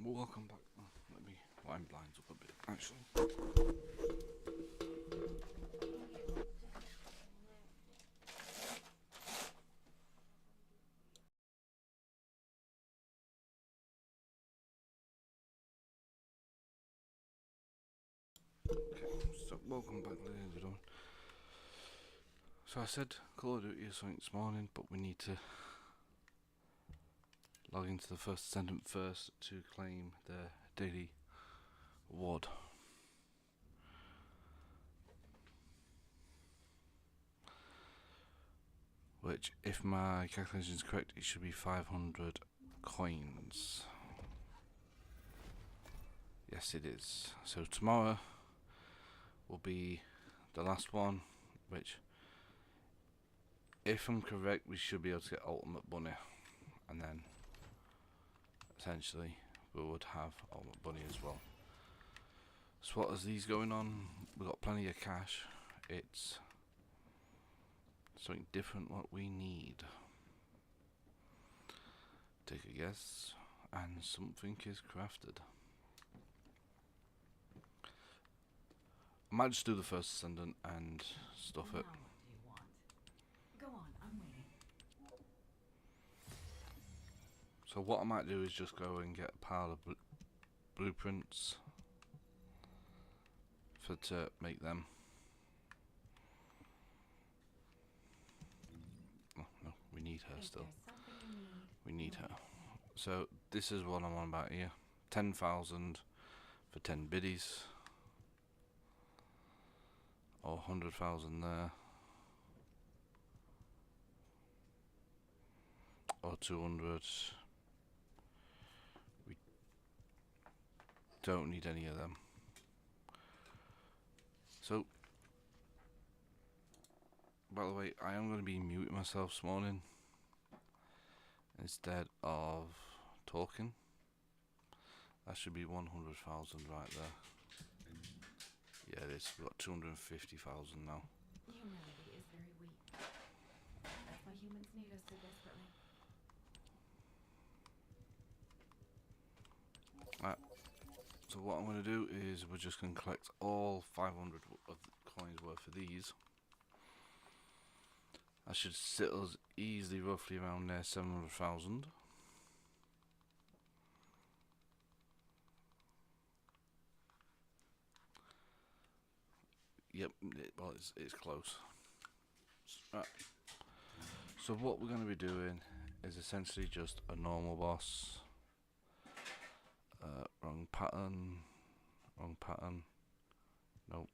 Welcome back. Oh, let me line blinds up a bit, actually. Okay, so welcome back, ladies and gentlemen. So I said Call of Duty or something this morning, but we need to log into the First Descendant first to claim the daily award. Which, if my calculation is correct, it should be 500 coins. Yes, it is. So tomorrow will be the last one, which, if I'm correct, we should be able to get Ultimate Bunny, and then essentially we would have Ultimate Bunny as well. So what is these going on? We've got plenty of cash. It's something different what we need. Take a guess, and something is crafted. I might just do the First Descendant and stuff it. What do you want? Go on, I'm waiting. So what I might do is just go and get a pile of blueprints to make them. Oh, no, we need her still. We need her. So this is what I'm on about here. 10,000 for 10 biddies. Or 100,000 there. Or 200. We don't need any of them. So, by the way, I am going to be muting myself this morning instead of talking. That should be 100,000 right there. Yeah, it is. We've got 250,000 now. Humanity is very weak. That's why humans need us so desperately. So what I'm going to do is we're just going to collect all 500 of the coins worth of these. That should sit us easily roughly around there 700,000. Yep, well it's close. Right. So what we're going to be doing is essentially just a normal boss. Wrong pattern. Nope.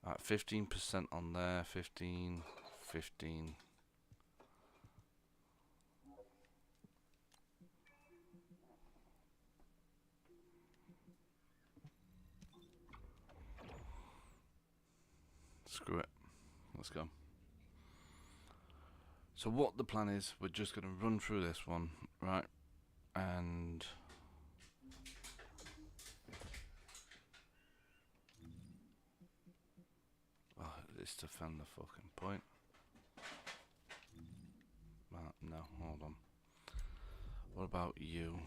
Alright, 15% on there, 15. Screw it. Let's go. So what the plan is, we're just going to run through this one, right? And it's to defend the fucking point. No, hold on. What about you?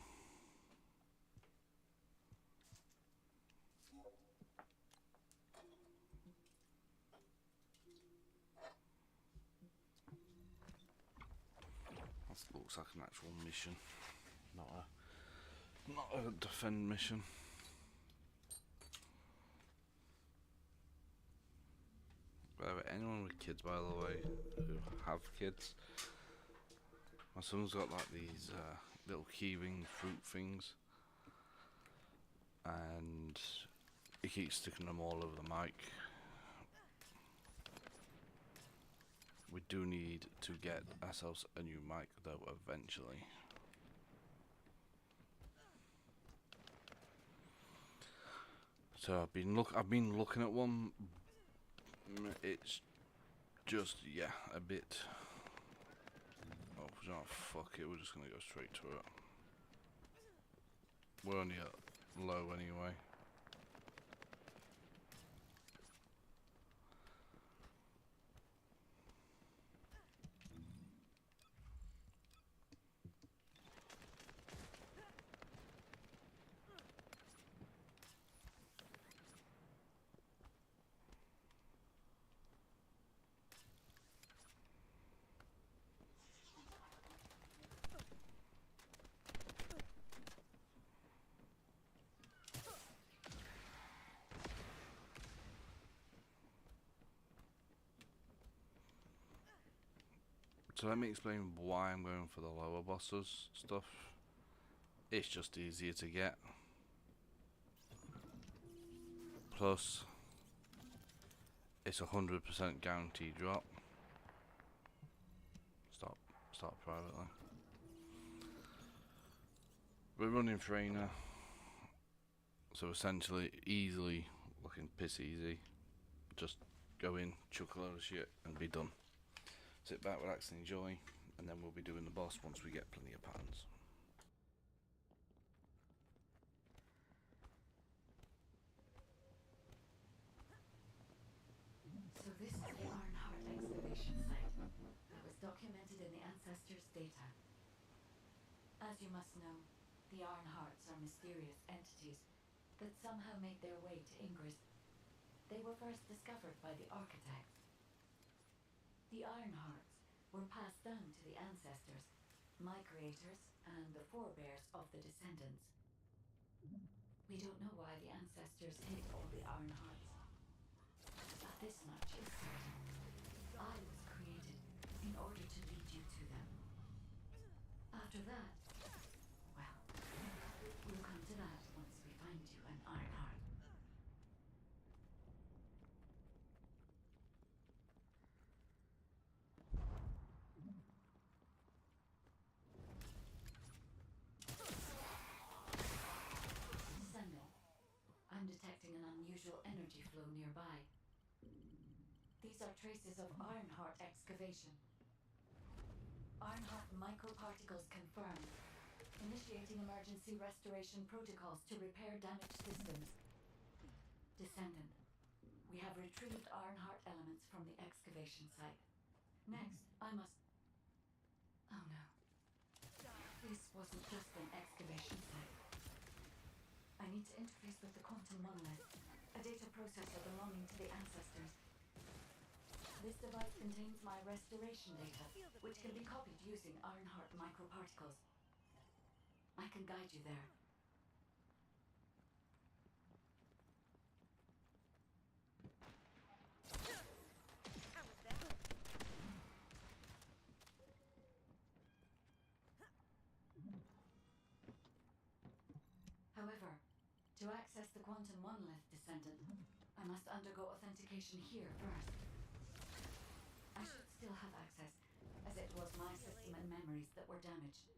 That looks like an actual mission, not a defend mission. Anyone with kids, by the way, who have kids, my son's got like these little keyring fruit things, and he keeps sticking them all over the mic. We do need to get ourselves a new mic though eventually. So I've been looking at one. It's just, yeah, a bit. Oh no, fuck it, we're just gonna go straight to it. We're only at low anyway. So let me explain why I'm going for the lower bosses stuff. It's just easier to get. Plus, it's 100% guaranteed drop. Start privately. We're running Freyna, so essentially easily looking piss easy. Just go in, chuck a load of shit, and be done. Sit back, relax, and enjoy, and then we'll be doing the boss once we get plenty of patterns. So this is the Ironheart excavation site that was documented in the Ancestors' data. As you must know, the Ironhearts are mysterious entities that somehow made their way to Ingress. They were first discovered by the architects. The Ironhearts were passed down to the Ancestors, my creators, and the forebears of the Descendants. We don't know why the Ancestors hid all the Ironhearts. But this much is certain. I was created in order to lead you to them. After that, well, we'll come to that once we find you an Ironheart. Descendant, I'm detecting an unusual energy flow nearby. These are traces of Ironheart excavation. Ironheart microparticles confirmed. Initiating emergency restoration protocols to repair damaged systems. Descendant, we have retrieved Ironheart elements from the excavation site. Next, I must... Oh no. This wasn't just an excavation site. I need to interface with the quantum monolith, a data processor belonging to the Ancestors. This device contains my restoration data, which can be copied using Ironheart microparticles. I can guide you there. However, to access the quantum monolith, Descendant, I must undergo authentication here first. I should still have access, as it was my system and memories that were damaged.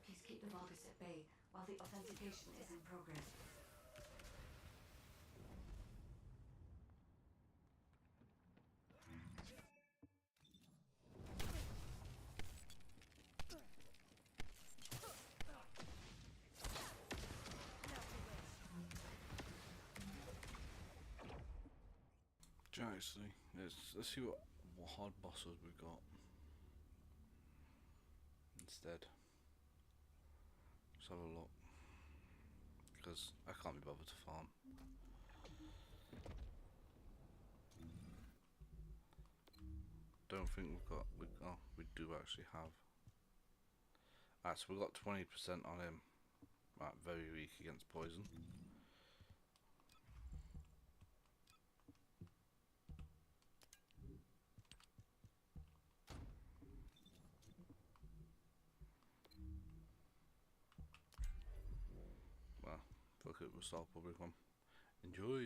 Please keep the Vulgus at bay while the authentication is in progress. Actually, let's see what hard bosses we've got instead. Let's have a look, because I can't be bothered to farm. Don't think we do actually have. So we've got 20% on him. Right, very weak against poison. Well, fuck it, we'll start public one. Enjoy!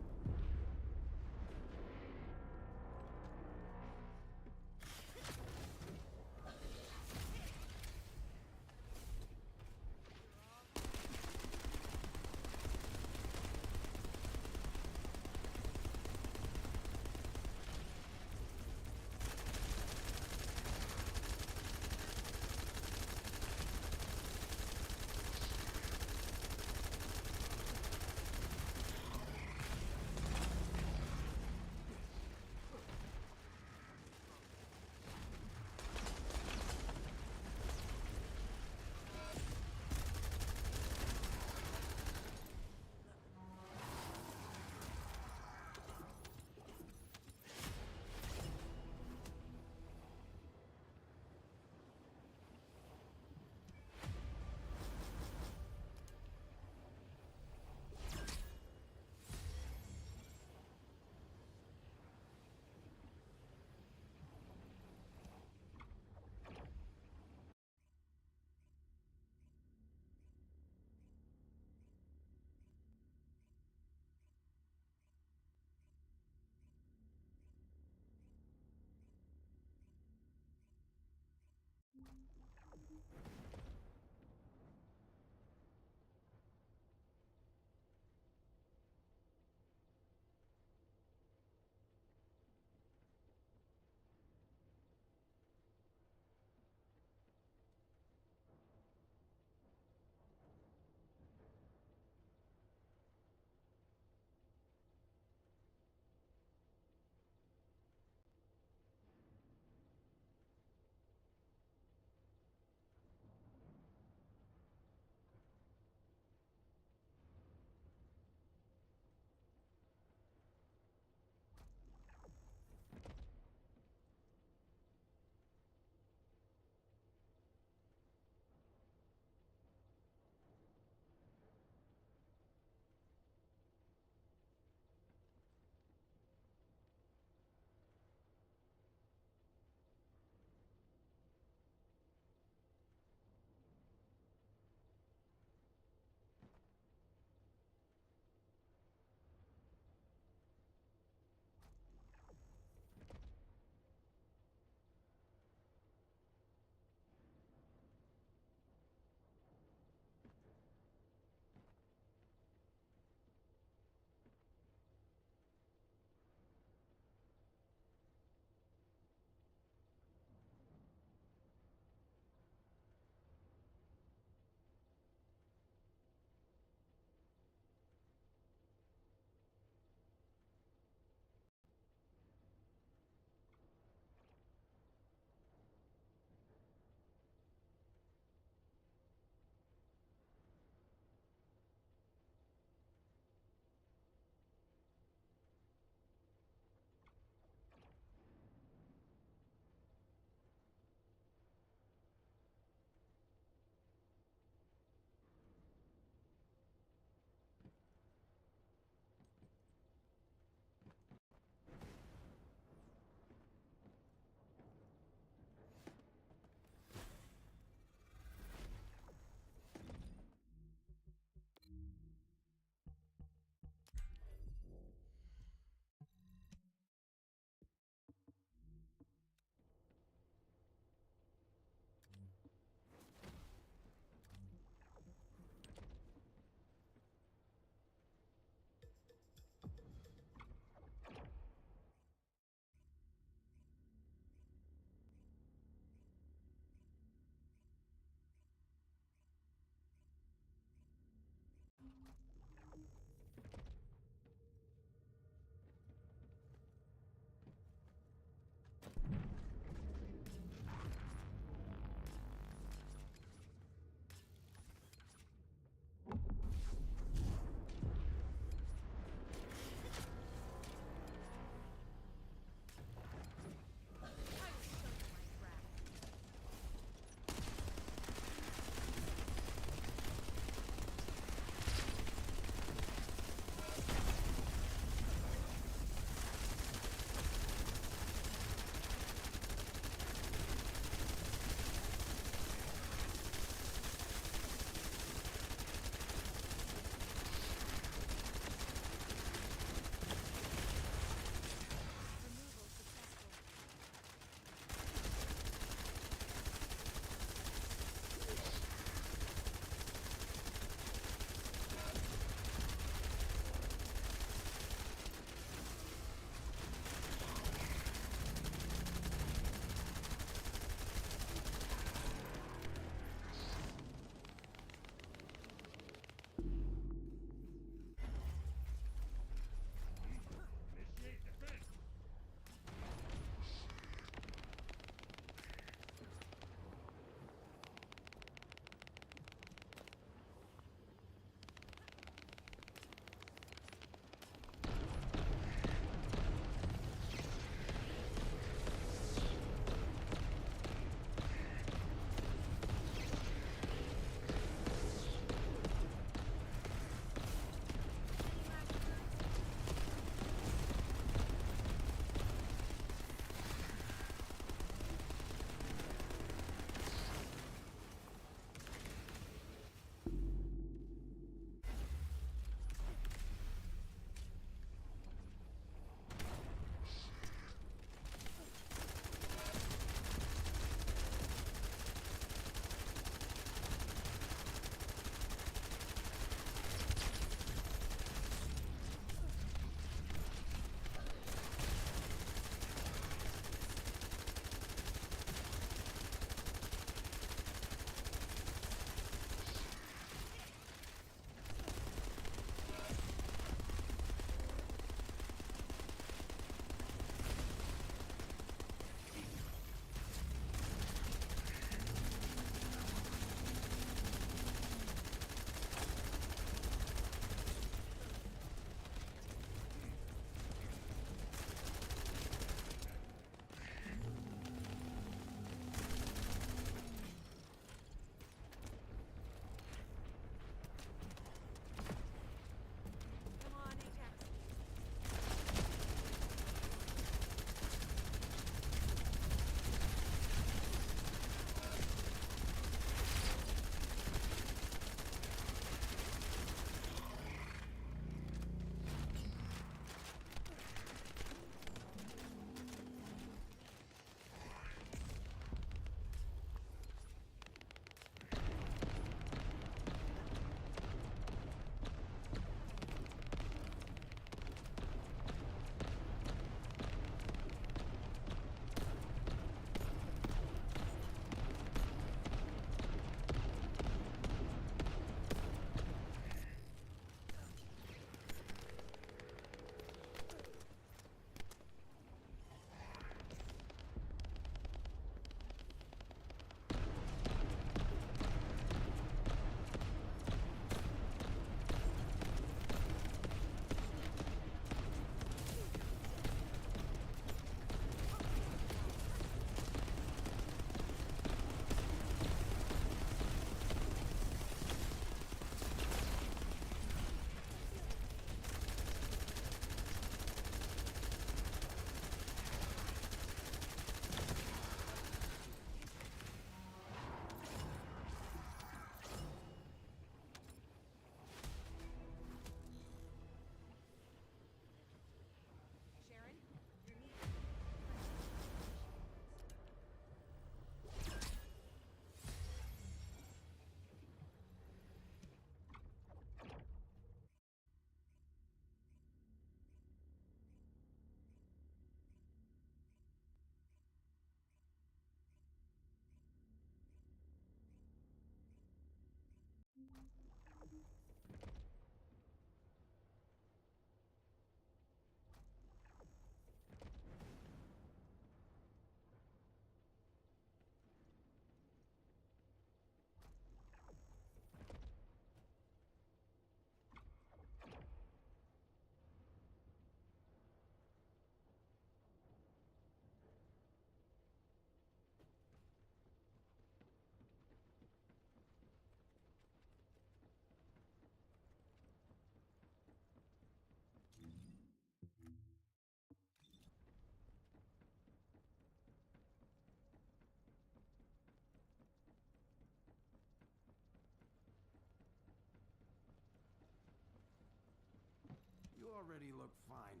already look fine,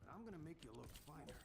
but I'm gonna make you look finer.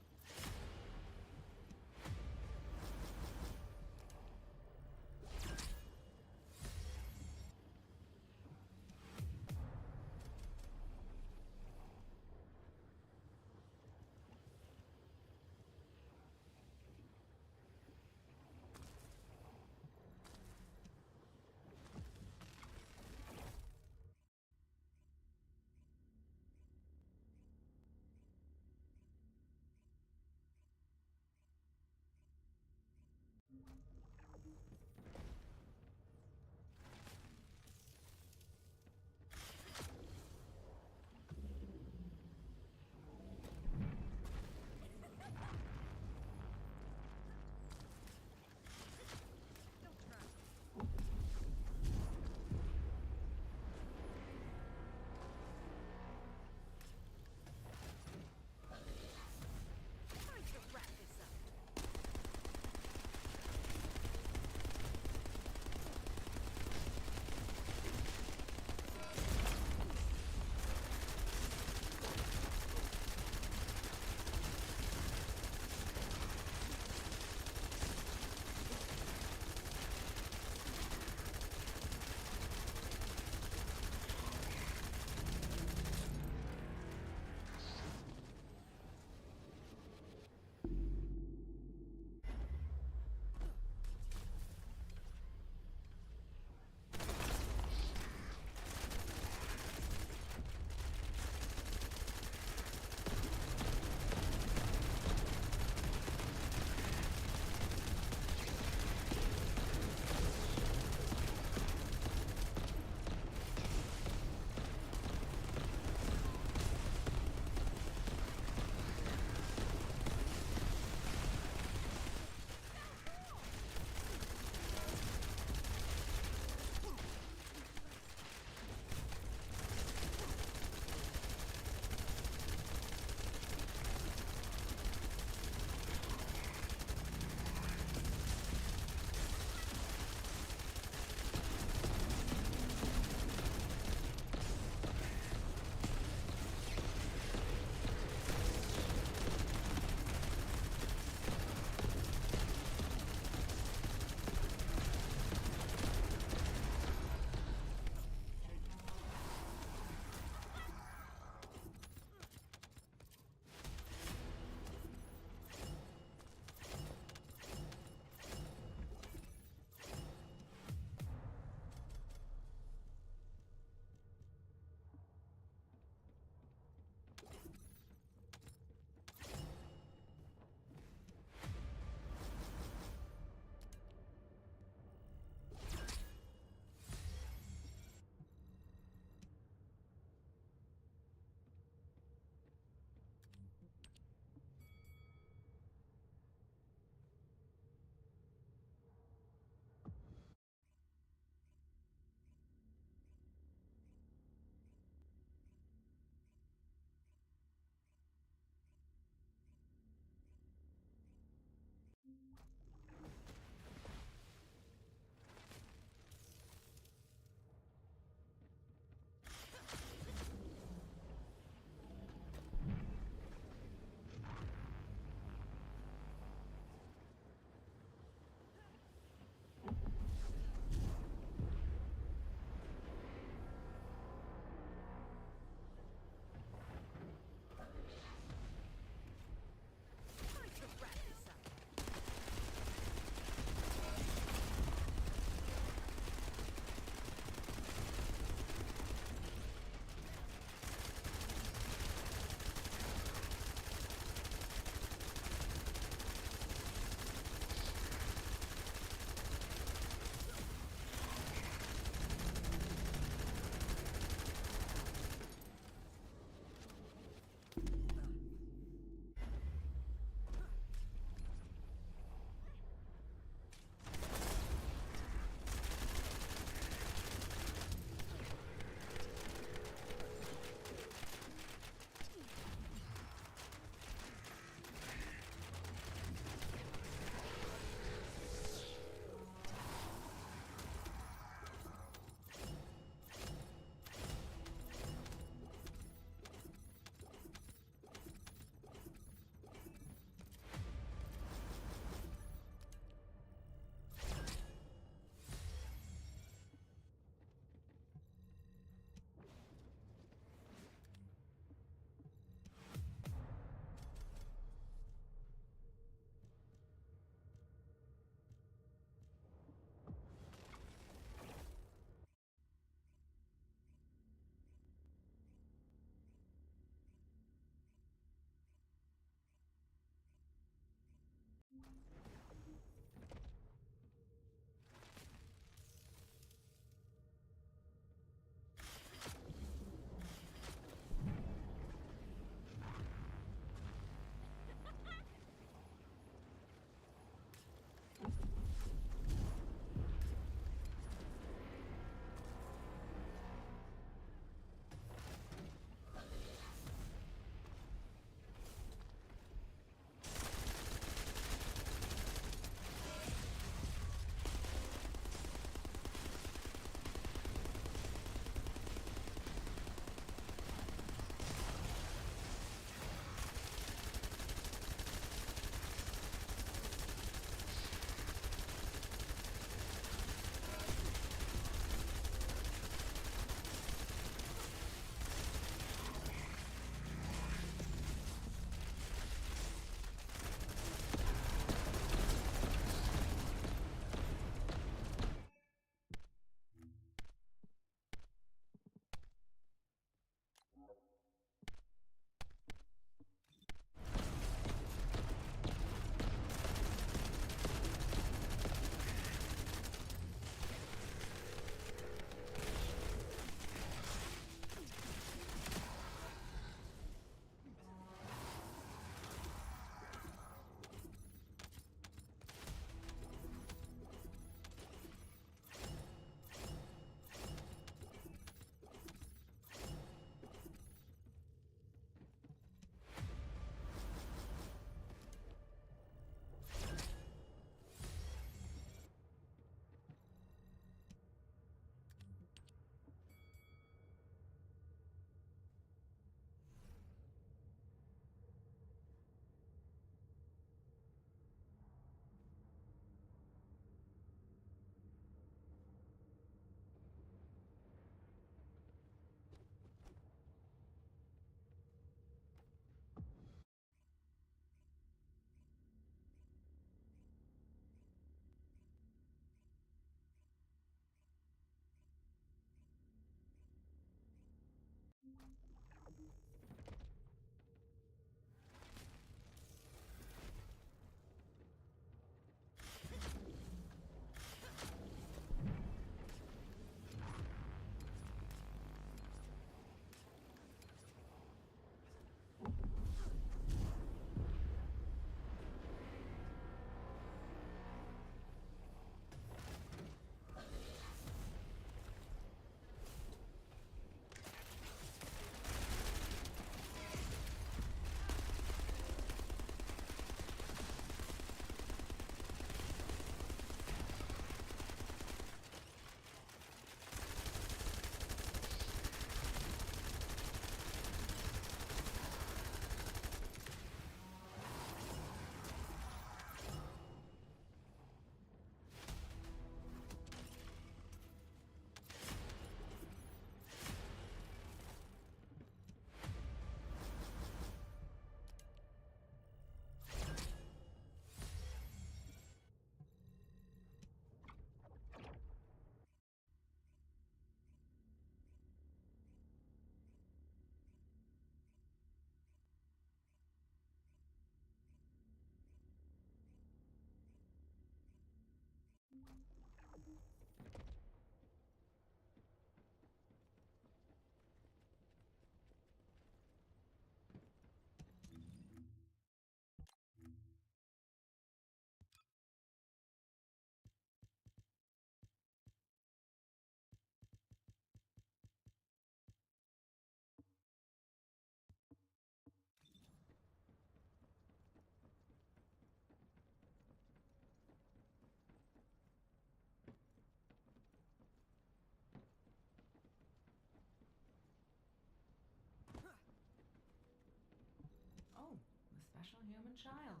human child.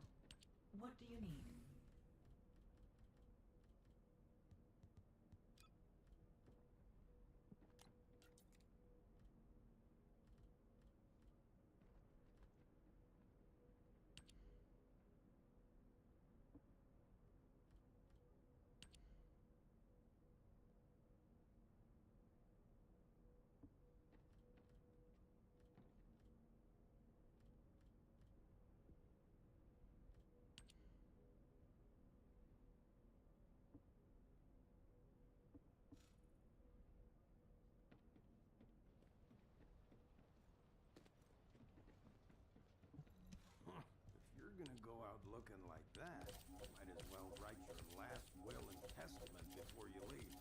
What do you need? If you're gonna go out looking like that, might as well write your last will and testament before you leave.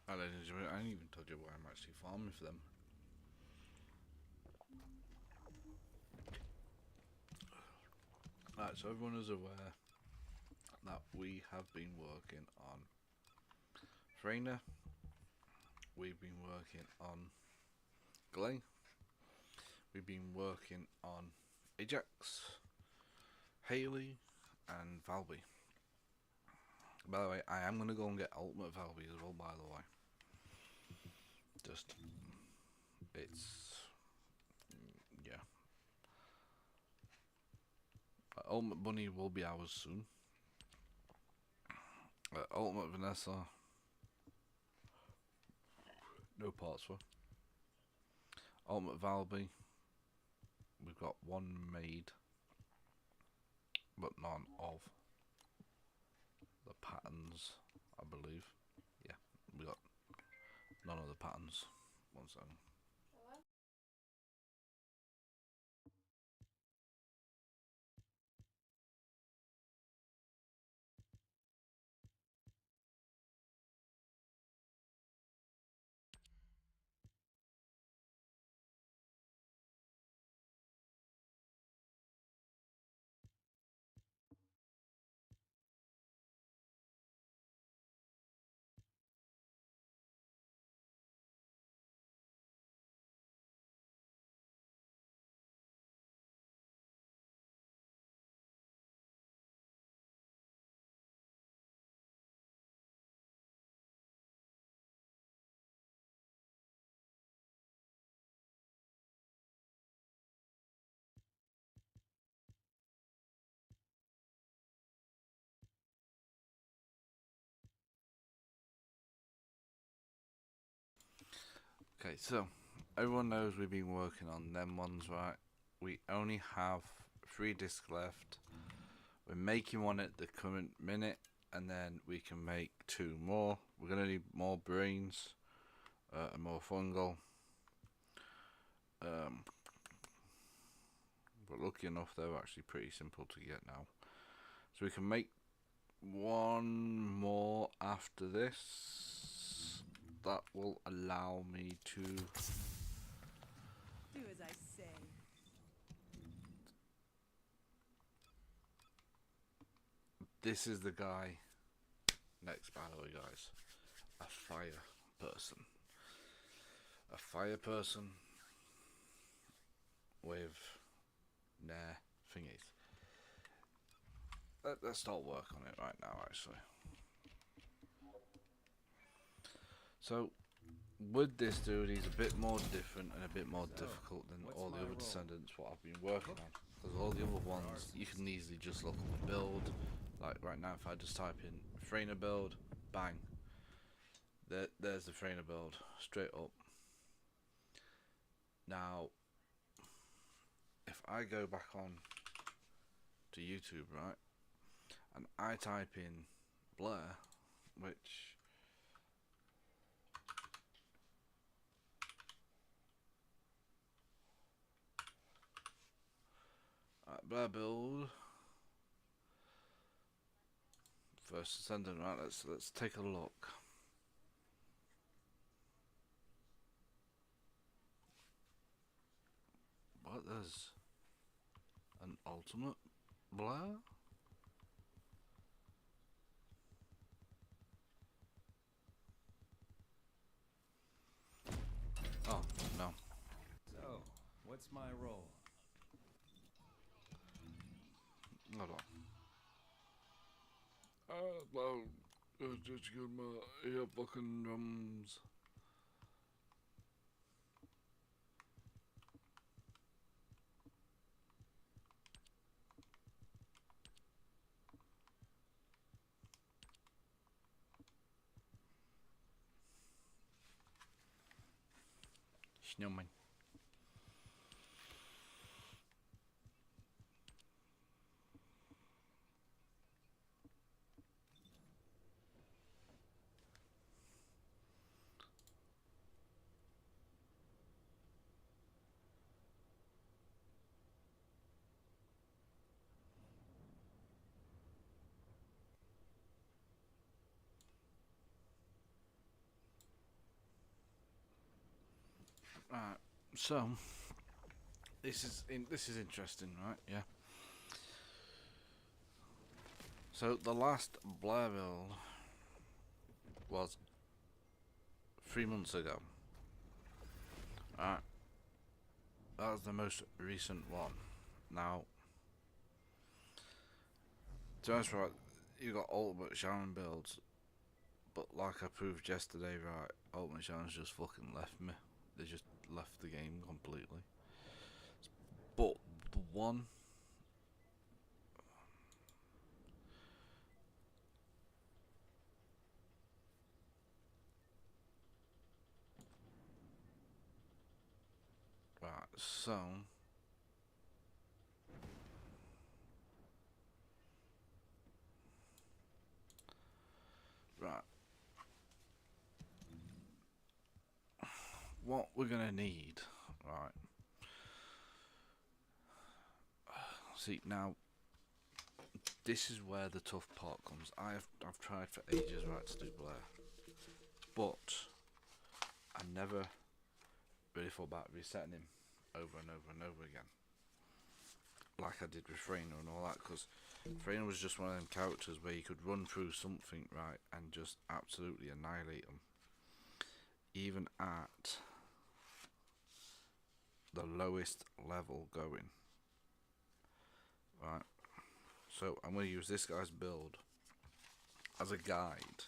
I didn't even told you why I'm actually farming for them. Right, so everyone is aware that we have been working on Freyna, we've been working on Glay, we've been working on Ajax, Haley, and Valby. By the way, I am going to go and get Ultimate Valby as well, by the way. Just, it's, yeah. Ultimate Bunny will be ours soon. Ultimate Vanessa, no parts for. Ultimate Valby, we've got one made, but none of the patterns, I believe. Yeah, we got none of the patterns. One second. Okay, so everyone knows we've been working on them ones, right? We only have 3 discs left. We're making one at the current minute, and then we can make 2 more. We're gonna need more brains and more fungal. But lucky enough, they're actually pretty simple to get now. So we can make 1 more after this. That will allow me to Do as I say. This is the guy next, by the way, guys. A fire person. A fire person with thingies. Let's start work on it right now, actually. So, with this dude, he's a bit more different and a bit more difficult than all the other Descendants what I've been working on. Because all the other ones, you can easily just look up a build. Like right now, if I just type in Freyna build, bang. There's the Freyna build, straight up. Now, if I go back on to YouTube, right, and I type in Blair, which Blair build, First Descendant, right? Let's take a look. What, there's an ultimate Blair? Oh, no. So, what's my role? Hold on. Well, just get my ear fucking drums. Snowman. Right. So this is interesting, right? Yeah. So the last Blair build was 3 months ago. Alright. That was the most recent one. Now, to be honest, right, you got Ultimate Sharon builds, but like I proved yesterday, right, Ultimate Sharon's just fucking left me. They just left the game completely. But the one right, so right, what we're gonna need, right? See now, this is where the tough part comes. I've tried for ages, right, to do Blair, but I never really thought about resetting him over and over and over again, like I did with Freyna and all that, because Freyna was just one of them characters where you could run through something, right, and just absolutely annihilate them, even at the lowest level going, right? So I'm going to use this guy's build as a guide,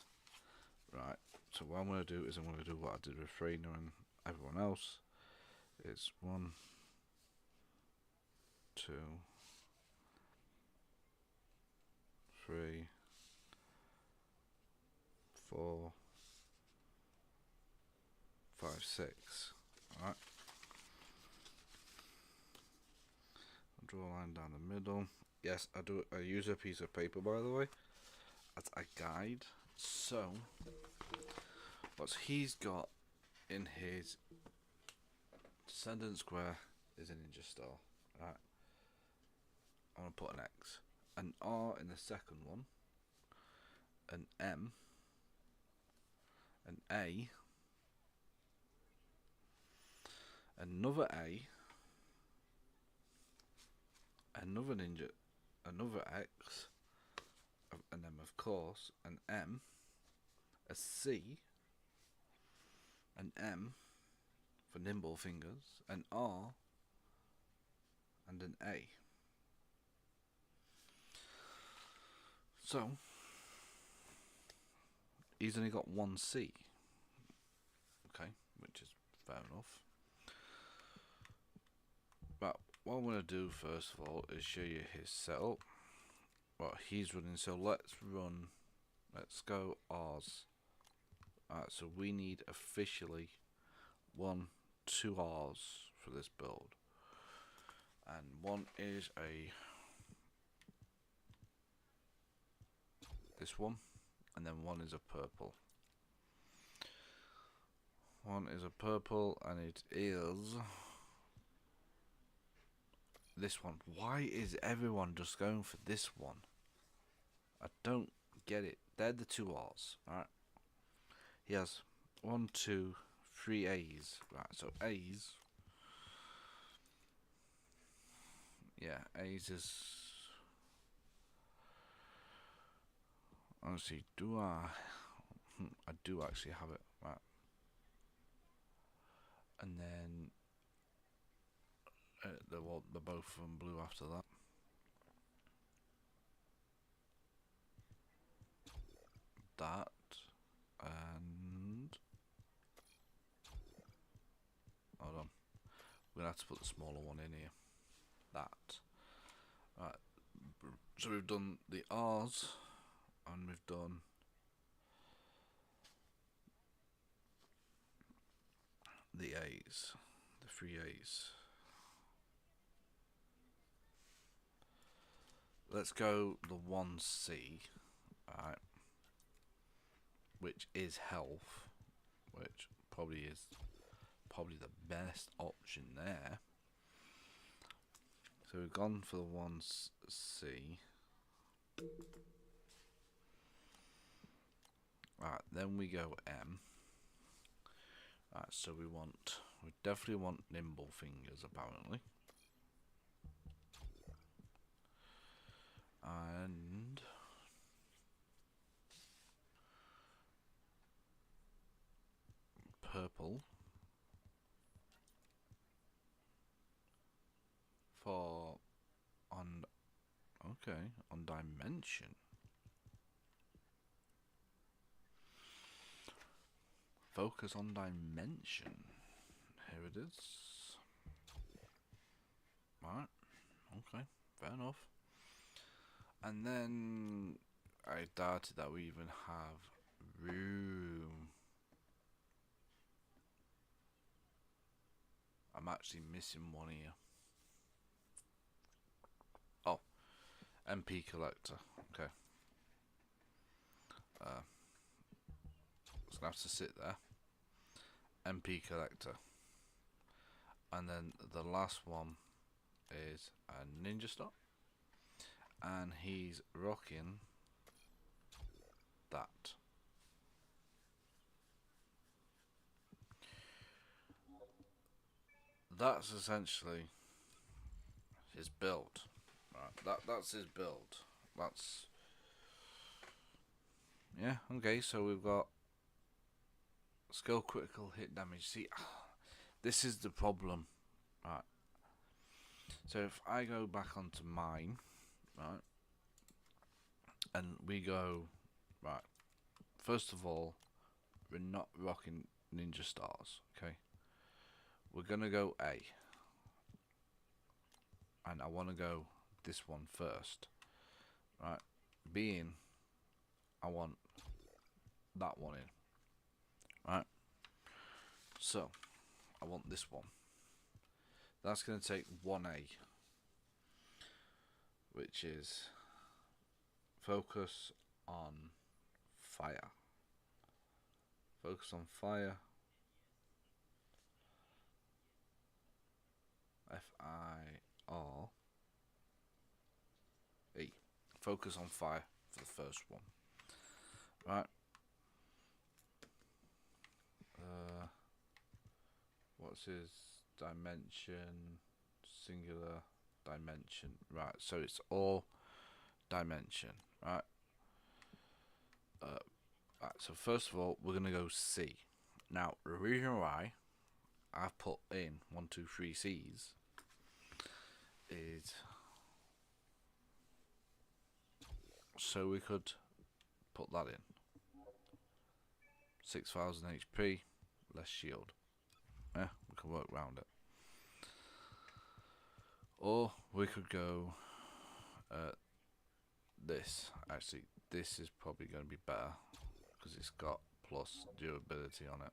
right? So what I'm going to do is I'm going to do what I did with Freyna and everyone else. It's 1, 2, 3, 4, 5, 6. Alright. I'll draw a line down the middle. Yes, I use a piece of paper, by the way, as a guide. So what he's got in his Descendant square is a ninja star. Right. I'm gonna put an X, an R in the second one, an M, an A, another A, another ninja, another X, and then of course an M, a C, an M for nimble fingers, an R, and an A. So he's only got one C. Okay, which is fair enough. But what I'm going to do first of all is show you his setup, what he's running. So let's go R's. Alright, so we need officially 2 R's for this build, and one is this one, and then one is a purple. One is a purple, and it is this one. Why is everyone just going for this one? I don't get it. They're the 2 R's, alright? He has 1, 2, 3 A's. Right, so A's. Yeah, A's is... Honestly, do I... I do actually have it, right. And then... they're both from blue after that. That. And... Hold on. We're going to have to put the smaller one in here. That. Right. So we've done the R's, and we've done the A's, the 3 A's. Let's go the 1C, alright, which is health, which probably is the best option there. So we've gone for the 1C. Right, then we go M. Right, so we want We definitely want nimble fingers, apparently. And purple for on, okay, on dimension. Focus on dimension. Here it is. Right, okay, fair enough. And then I doubted that we even have room. I'm actually missing one here. Oh, MP collector. Okay. It's gonna have to sit there. MP collector. And then the last one is a ninja stop. And he's rocking that. That's essentially his build. Right, that's his build. That's, yeah, okay, so we've got skill critical hit damage. See, this is the problem. Right. So if I go back onto mine, right, and we go, right, first of all, we're not rocking ninja stars, okay? We're gonna go A. And I wanna go this one first. Right? Being I want that one in. Right? So I want this one. That's gonna take 1A, which is focus on fire. Focus on fire. FIRE. Focus on fire for the first one. Right. What's his dimension? Singular dimension. Right, so it's all dimension. Right. Right, so first of all, we're gonna go C. Now, the reason why I've put in 1, 2, 3 C's is so we could put that in. 6,000 HP, less shield. Yeah, we can work around it. Or we could go this. Actually, this is probably going to be better because it's got plus durability on it.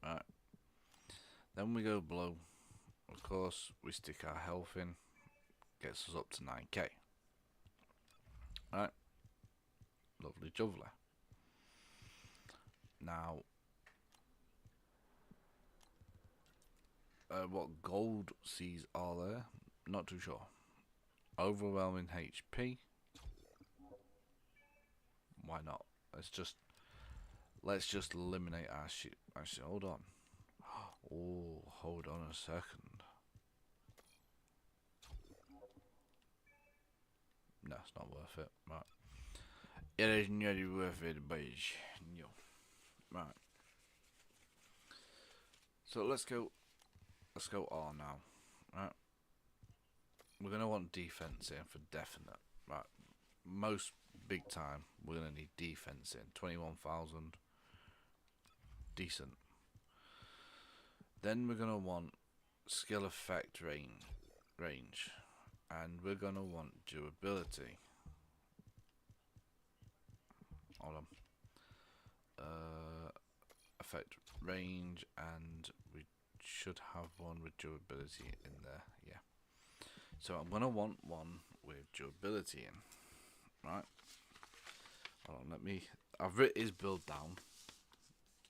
Right. Then we go blow. Of course, we stick our health in. Gets us up to 9k. Right. Lovely jubbly. Now, what gold C's are there? Not too sure. Overwhelming HP. Why not? Let's just eliminate our shit. Actually, hold on. Oh, hold on a second. No, it's not worth it. Right. It is not worth it, boys. No. Right. So let's go R now. Right. We're gonna want defense in for definite. Right. Most big time, we're gonna need defense in. 21,000. Decent. Then we're gonna want skill effect range. And we're gonna want durability. Hold on. Effect range, and we should have one with durability in there. Yeah. So I'm gonna want one with durability in. Right. Hold on. I've written his build down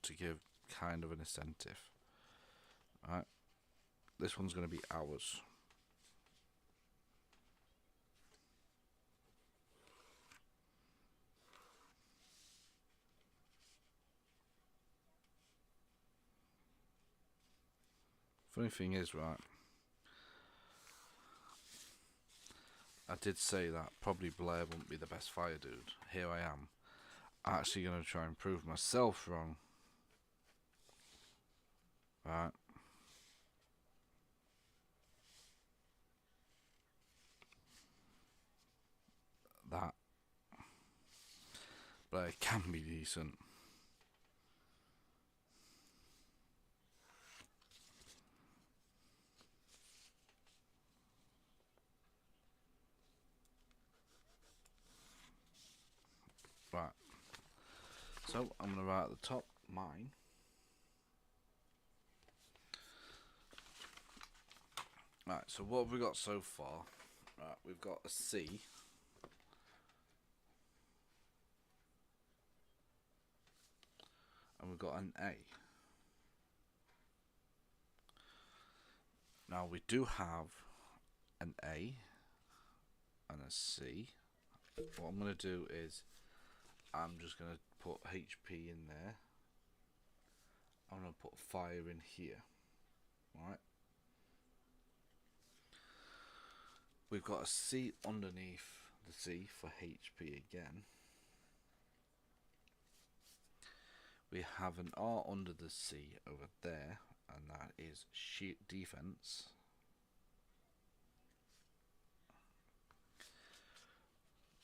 to give kind of an incentive. Right. This one's gonna be ours. Funny thing is, right, I did say that probably Blair wouldn't be the best fire dude. Here I am, actually going to try and prove myself wrong. Right. That Blair can be decent. Right. So I'm going to write at the top mine. Right, so what have we got so far? Right, we've got a C. And we've got an A. Now we do have an A and a C. What I'm going to do is I'm just going to put HP in there. I'm going to put fire in here. Right. We've got a C underneath the C for HP again. We have an R under the C over there, and that is sheet defense.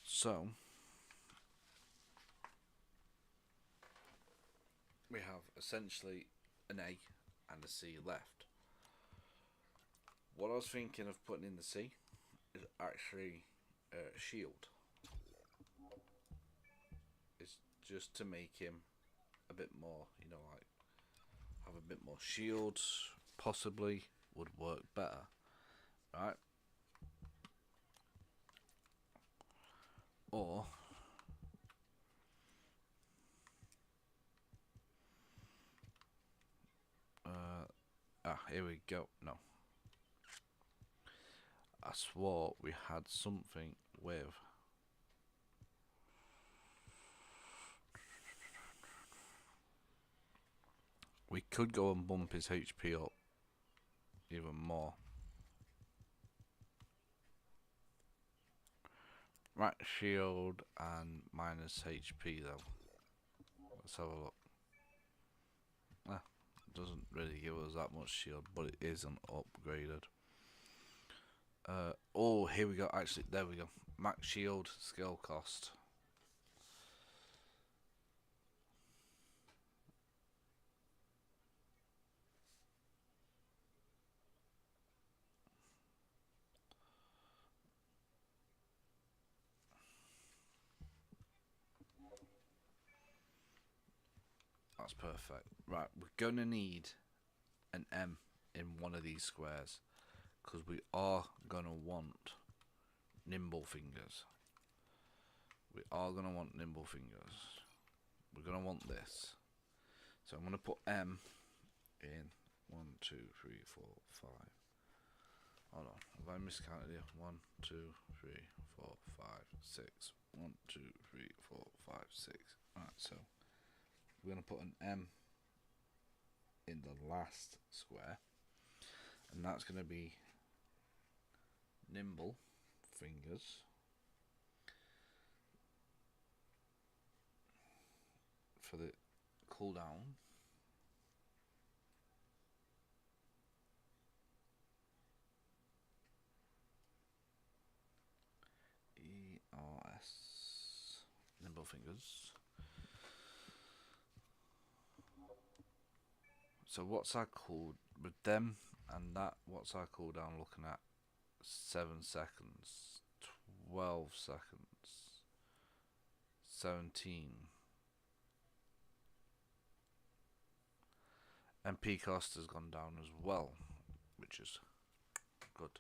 So we have essentially an A and a C left. What I was thinking of putting in the C is actually a shield. It's just to make him a bit more, you know, like have a bit more shield, possibly would work better, right? Or here we go. No, I swore we had something with we could go and bump his HP up even more. Right, shield and minus HP though. Let's have a look. Doesn't really give us that much shield, but it isn't upgraded. Oh, here we go. Actually, there we go. Max shield, skill cost. That's perfect. Right, we're going to need an M in one of these squares, because we are going to want nimble fingers. We are going to want nimble fingers. We're going to want this. So I'm going to put M in 1, 2, 3, 4, 5. Hold on, have I miscounted here? 1, 2, 3, 4, 5, 6. 1, 2, 3, 4, 5, 6. Alright, so we're going to put an M in the last square, and that's going to be nimble fingers. For the cooldown. ERS nimble fingers. So what's our cool with them and that? What's our cooldown looking at? 7 seconds, 12 seconds, 17. MP cost has gone down as well, which is good.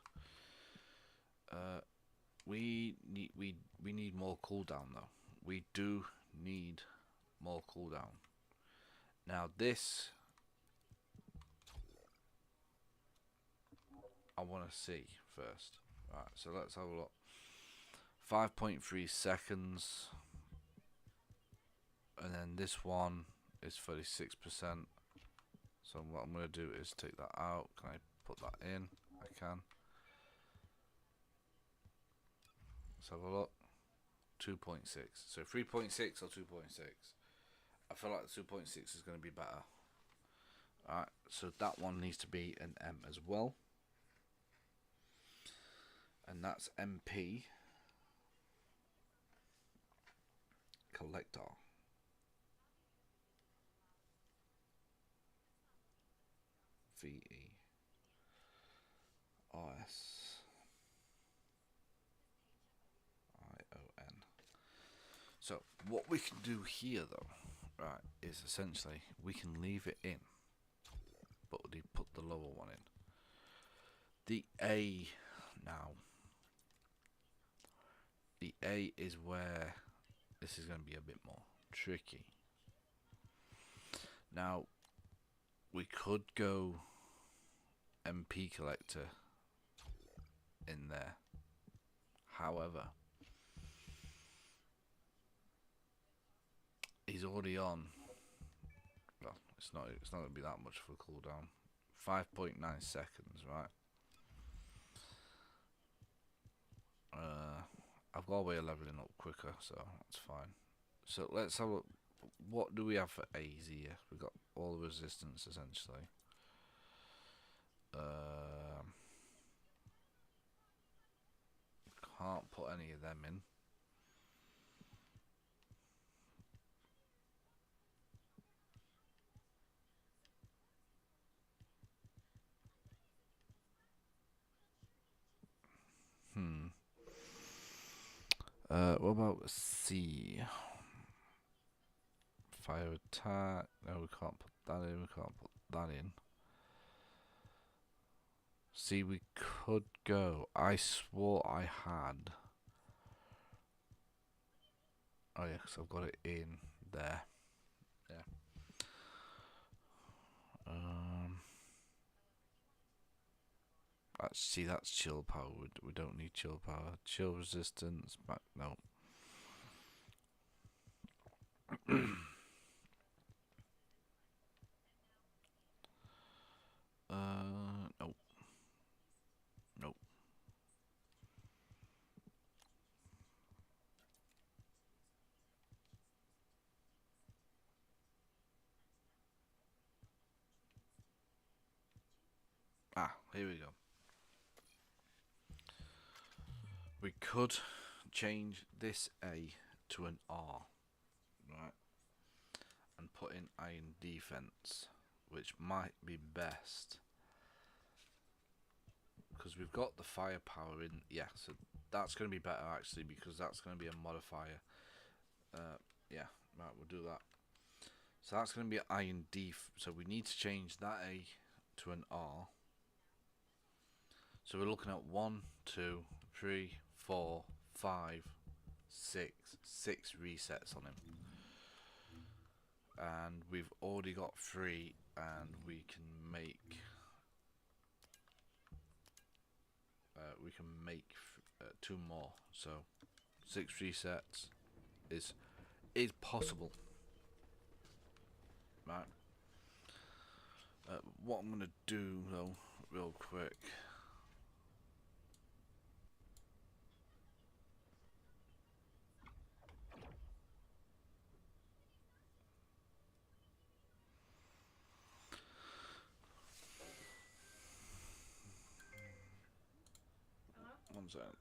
We need more cooldown though. We do need more cooldown. Now this I want to see first. Right, so let's have a look. 5.3 seconds, and then this one is 36%. So what I'm going to do is take that out. Can I put that in? I can. Let's have a look. 2.6. So 3.6 or 2.6. I feel like the 2.6 is going to be better. Alright, so that one needs to be an M as well. And that's MP Collector. VERSION. So what we can do here though, right, is essentially we can leave it in, but we put the lower one in. The A now. The A is where this is going to be a bit more tricky. Now, we could go MP Collector in there. However, he's already on. Well, it's not going to be that much for a cooldown. 5.9 seconds, right? I've got a way of leveling up quicker, so that's fine. So let's have a. What do we have for A's here? We've got all the resistance essentially. Can't put any of them in. What about C? Fire attack. No, we can't put that in. We can't put that in. See, we could go. I swore I had. Oh yeah, because I've got it in there. Yeah. See, that's chill power. We don't need chill power. Chill resistance. Back. No. Nope. Nope. Ah, here we go. We could change this A to an R, right? And put in iron defense, which might be best. Because we've got the firepower in, yeah, so that's going to be better actually, because that's going to be a modifier. Yeah, right, we'll do that. So that's going to be iron def, so we need to change that A to an R. So we're looking at 1, 2, 3, 4, 5, 6 resets on him. And we've already got 3, and we can make two more, so 6 resets is possible, right? What I'm gonna do though, real quick. One second.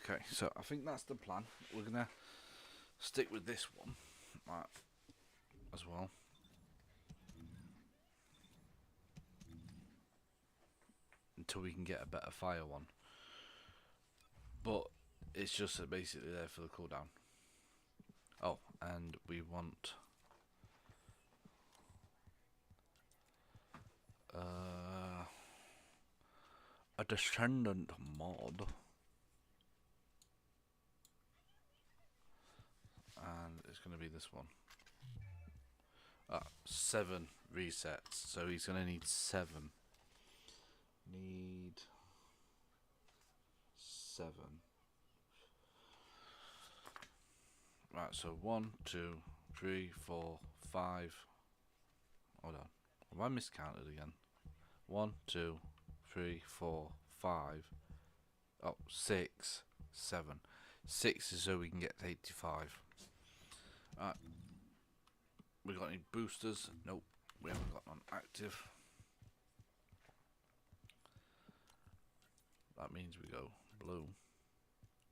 Okay, so I think that's the plan. We're gonna stick with this one, right, as well. Until we can get a better fire one. But it's just basically there for the cooldown. Oh, and we want a Descendant mod. And it's going to be this one. 7 resets, so he's going to need 7. Need 7. Right, so 1, 2, 3, 4, 5. Hold on. Have I miscounted again? 1, 2, 3, 4, 5. Oh, 6, 7. 6 is so we can get to 85. Alright. We got any boosters? Nope. We haven't got none active. That means we go blue.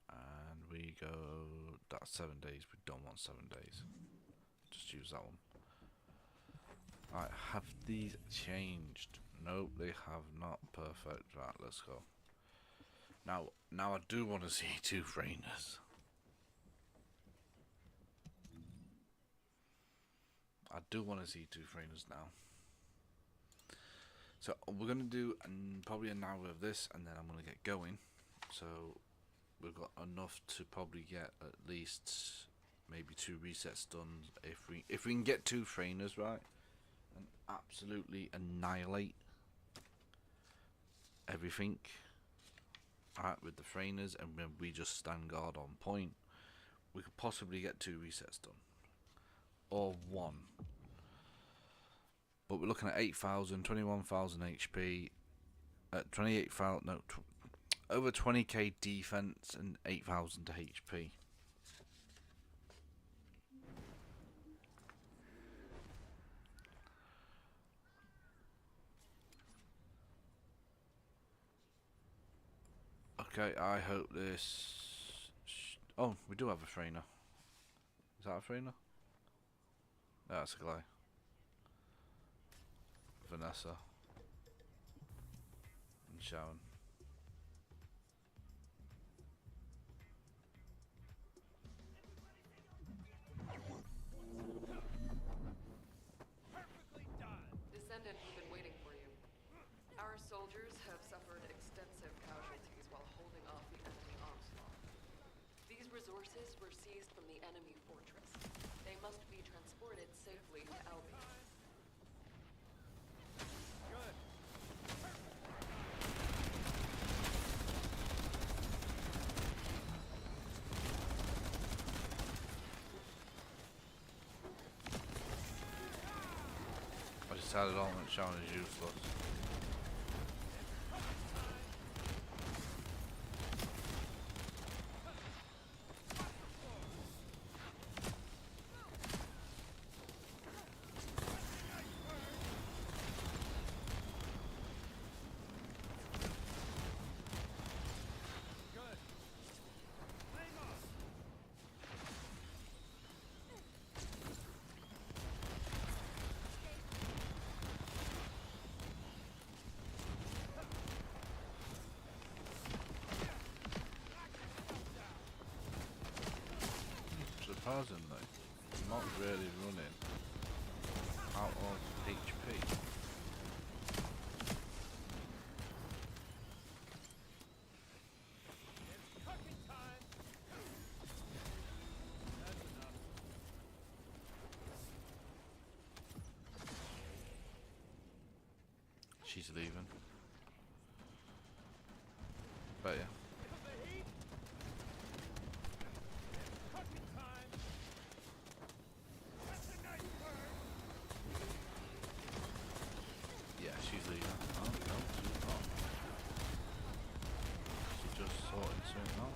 And we go... That's 7 days. We don't want 7 days. Just use that one. Alright, have these changed? Nope, they have not. Perfect. Right, let's go. Now I do want to see 2 Frainers. I do want to see 2 Frainers now. So we're going to do probably an hour of this, and then I'm going to get going. So we've got enough to probably get at least maybe 2 resets done. If we can get 2 Frainers, right, and absolutely annihilate everything, right, with the Frainers, and when we just stand guard on point, we could possibly get 2 resets done, or 1. But we're looking at 8,000, 21,000 HP, at 28,000, no, over 20k defense and 8,000 to HP. Okay, I hope this... Oh, we do have a Frainer. Is that a Frainer? No, that's a Glide. Vanessa. And Sharon. Descendant, we've been waiting for you. Our soldiers have suffered extensive casualties while holding off the enemy onslaught. These resources were seized from the enemy fortress. They must be transported safely to Albion. I decided Ultimate Sharon is useless. Surprisingly, not really running out of HP. She's leaving. But yeah. Yeah, she's leaving. Oh, no, she's not. She's just sorting something out.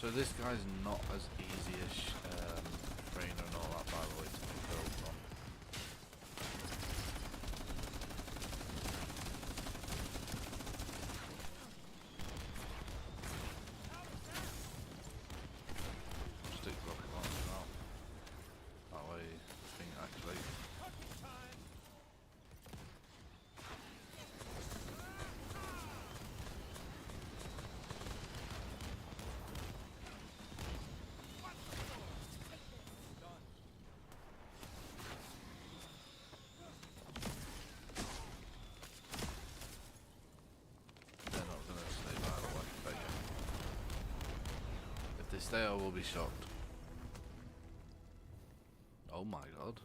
So this guy's not as easy as Rainer and all that, by the way, to be built on. Stick rocket launcher now. That way the thing activates. They're not gonna stay by the way, but yeah. If they stay, I will be shocked. Oh my god.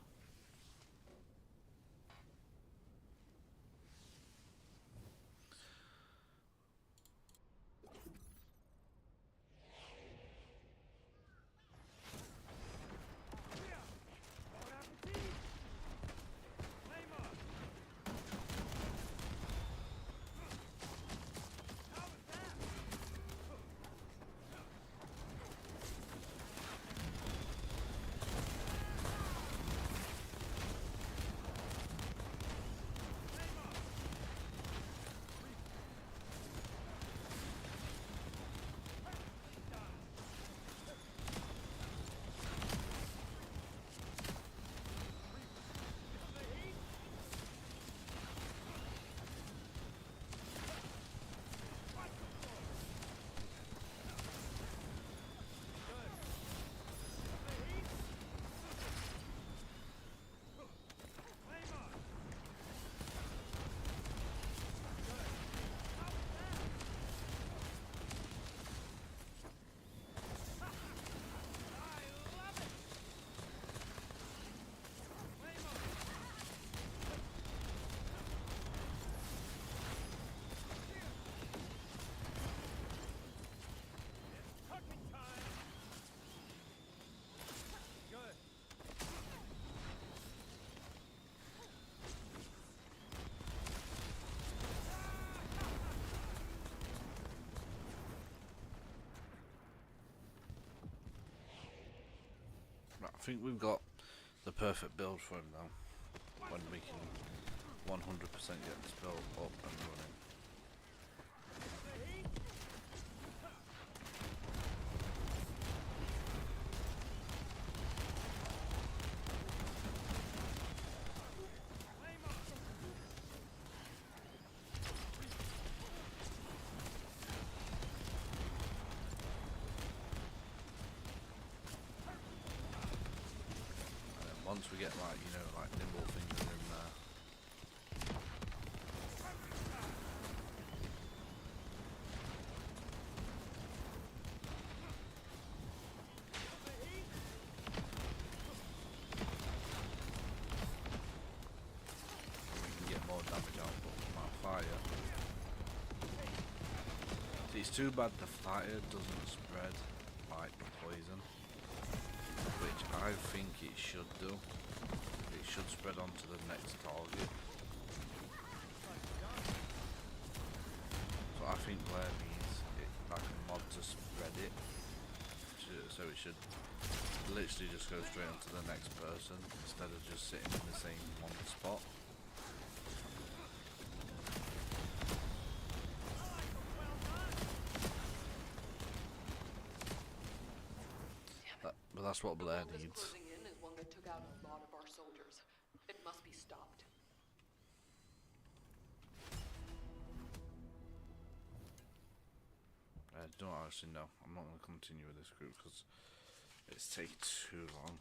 I think we've got the perfect build for him now. When we can 100% get this build up and running. Once we get like, you know, like nimble things in there. We can get more damage output from our fire. See, it's too bad the fire doesn't spread like the poison, which I think it should do. It should spread onto the next target. So I think Blair needs it like a mod to spread it. So it should literally just go straight onto the next person instead of just sitting in the same one spot. But that's what Blair needs. Closing in is one that took out a lot of our soldiers. It must be stopped. I don't actually know. I'm not going to continue with this group because it's taking too long.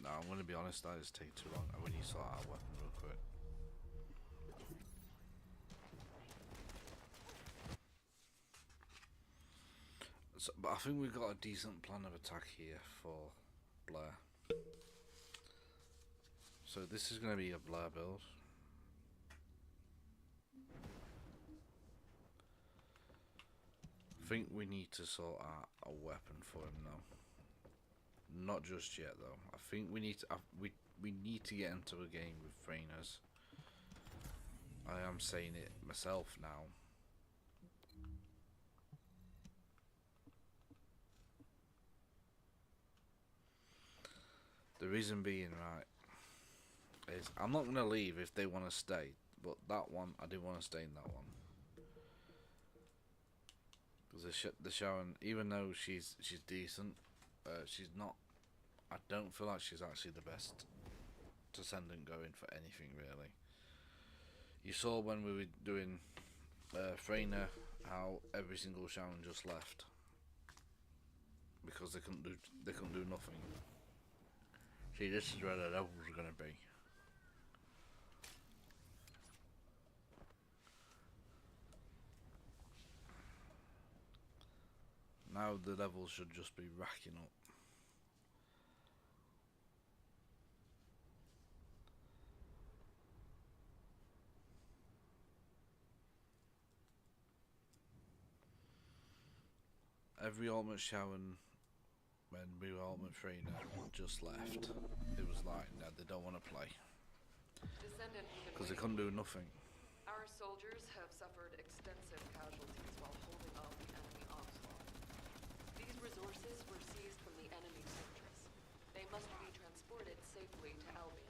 No, I'm going to be honest, that is taking too long. I really need to sort out a weapon real quick. So, but I think we've got a decent plan of attack here for Blair. So this is going to be a Blair build. I think we need to sort out a weapon for him though. Not just yet though. I think we need to we need to get into a game with Frainers. I am saying it myself now. The reason being, right, is I'm not gonna leave if they want to stay, but that one I do want to stay in that one because the Sharon, even though she's decent, she's not. I don't feel like she's actually the best Descendant going for anything really. You saw when we were doing Freyna how every single Sharon just left because they couldn't do nothing. See, this is where the levels are gonna be. Now the levels should just be racking up. Every ultimate Sharon when we were ultimate Freyna just left. It was like, no, they don't want to play. Descendant, Because they couldn't do nothing. Our soldiers have suffered extensive casualties while holding off the enemy onslaught. These resources were seized from the enemy fortress. They must be transported safely to Albion.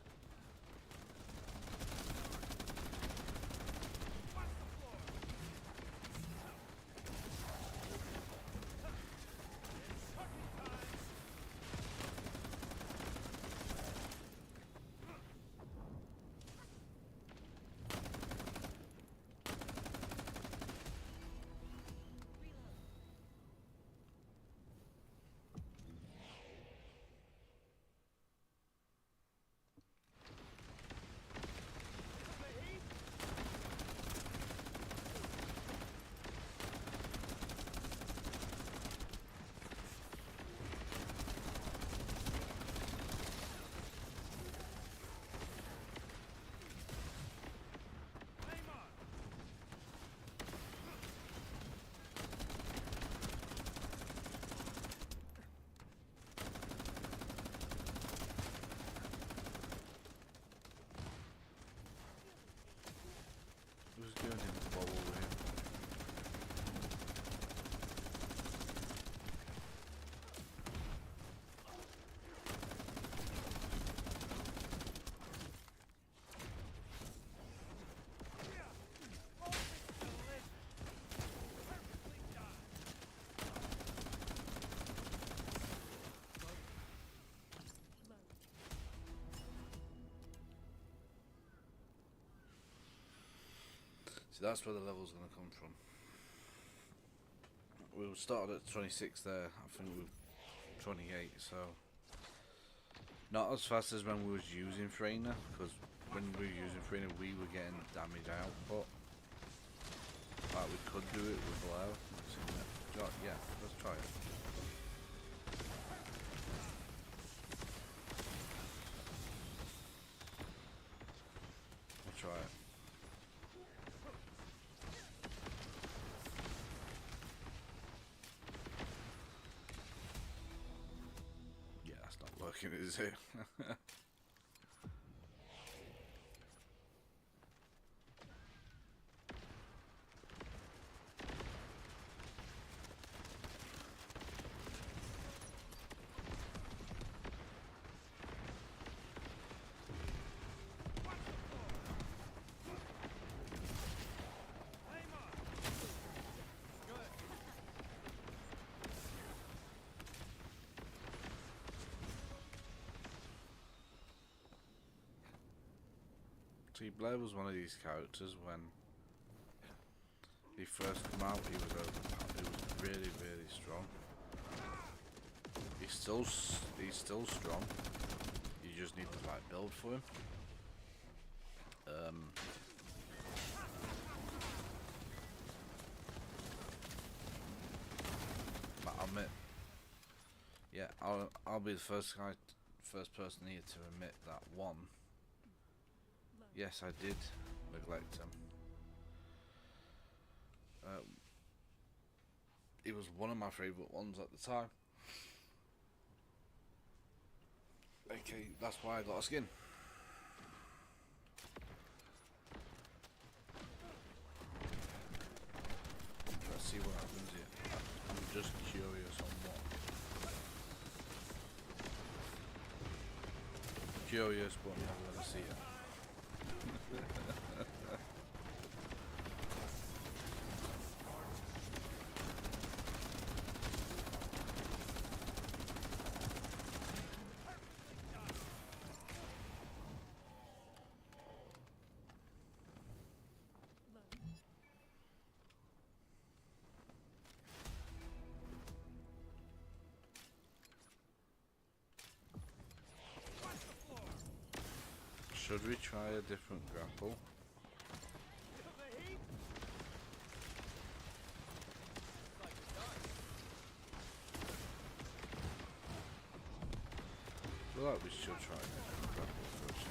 Who's giving him the ball over here? See, that's where the level's going to come from. We started at 26 there, I think we were 28, so not as fast as when we was using Freyna, because when we were using Freyna we were getting damage output. Like we could do it with Blair. Yeah, let's try it. Let's try it. Yeah, that's not working, is it? See, Blair was one of these characters when he first came out. He was really, really strong. He's still strong. You just need the right build for him. But I'll admit, yeah, I'll be the first person here to admit that one. Yes, I did neglect him. He was one of my favourite ones at the time. Okay, that's why I got a skin. Let's see what happens here. I'm just curious on what. curious, but I'm not gonna see it. Should we try a different grapple? I feel like we should try a different grapple for a change.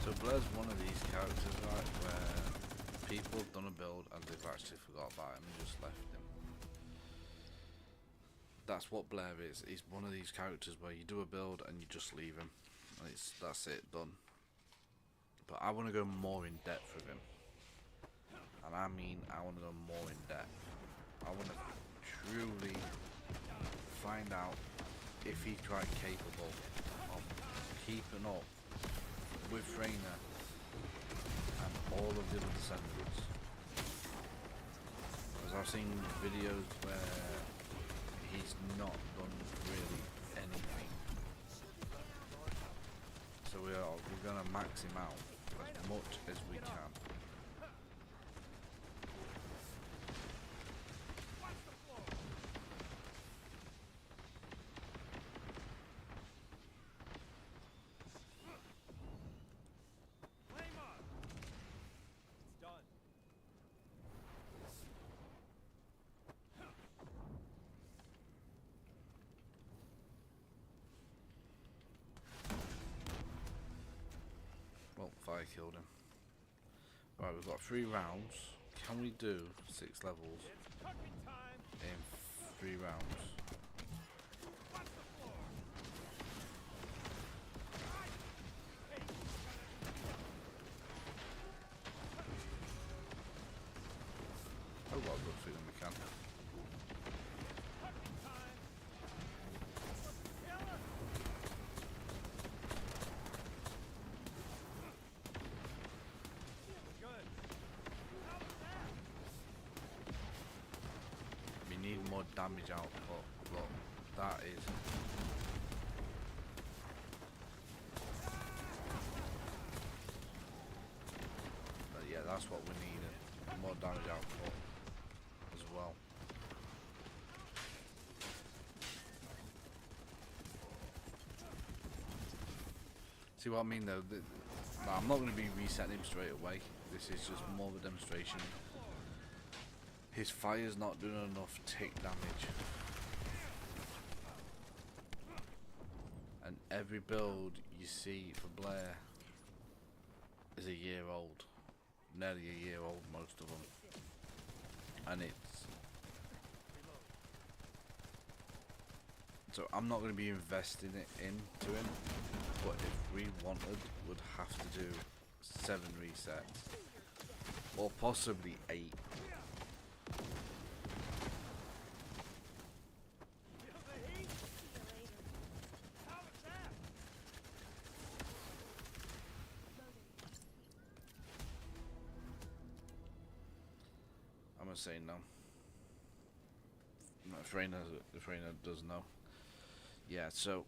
So Blair's one of these characters, right, where people have done a build and they've actually forgot about him and just left him. That's what Blair is. He's one of these characters where you do a build and you just leave him. And that's it, done. But I want to go more in depth with him. And I mean, I want to go more in depth. I want to truly find out if he's quite capable of keeping up with Freyna and all of the other descendants. Because I've seen videos where he's not done really anything. So we're gonna max him out as much as we can. Well, fire killed him. Right, we've got 3 rounds. Can we do 6 levels in 3 rounds? Oh, well, good feeling we can. We need more damage output. Look, that is. Yeah, that's what we needed. More damage output as well. See what I mean though? No, I'm not going to be resetting him straight away. This is just more of a demonstration. His fire's not doing enough tick damage. And every build you see for Blair is a year old. Nearly a year old, most of them. And it's... So I'm not going to be investing it into him. But if we wanted, we'd have to do 7 resets. Or possibly 8. I'm gonna say no. No, Freyna does know. Yeah, so